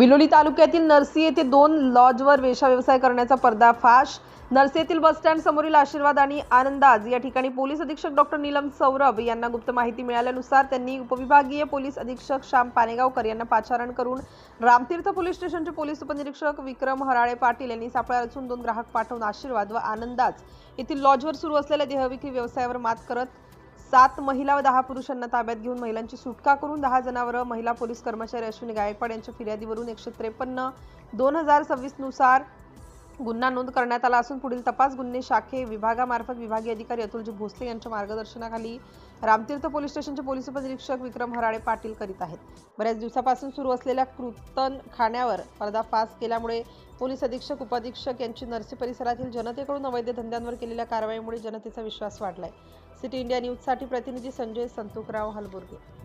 बिलोली तालुक्यातील नरसी येथे 2 लॉजवर वेश्या व्यवसाय करण्याचा पर्दाफाश। नरसी येथील बसस्टँड समोरील आशीर्वाद आणि आनंदाज या ठिकाणी पोलीस अधीक्षक डॉक्टर नीलम सौरभ यांना गुप्त माहिती मिळाल्यानुसार त्यांनी उपविभागीय पोलीस अधीक्षक श्याम पानेगावकर यांना पाचारण करून रामतीर्थ पोलीस स्टेशनचे पोलीस उपनिरीक्षक विक्रम हराळे पाटील यांनी सापळा रचून 2 ग्राहक पाठवून आशीर्वाद व आनंदाज येथील लॉजवर सुरू असलेल्या देहविक्री व्यवसायावर मात करत 7 महिला व 10 पुरुषांना ताब्यात घेऊन महिलांची सुटका करून 10 जणांवर महिला पोलीस कर्मचारी अश्विनी गायकवाड यांच्या फिर्यादीवरून 153/2026 नुसार गुन्हा नोंद करण्यात आला असून पुढील तपास गुन्हे शाखे विभागामार्फत विभागीय अधिकारी अतुलजी भोसले यांच्या मार्गदर्शनाखाली रामतीर्थ पोलीस स्टेशनचे पोलीस उपनिरीक्षक विक्रम हराळे पाटील करीत आहेत। बऱ्याच दिवसापासून सुरू असलेल्या कृत्तनखान्यावर पर्दाफाश केल्यामुळे पोलीस अधीक्षक उपाधीक्षक यांची नरसी परिसरातील जनतेकडून अवैध धंद्यांवर केलेल्या कारवाईमुळे जनतेचा विश्वास वाढलाय। सिटी इंडिया न्यूजसाठी प्रतिनिधी संजय संतोकराव हलबुर्गे।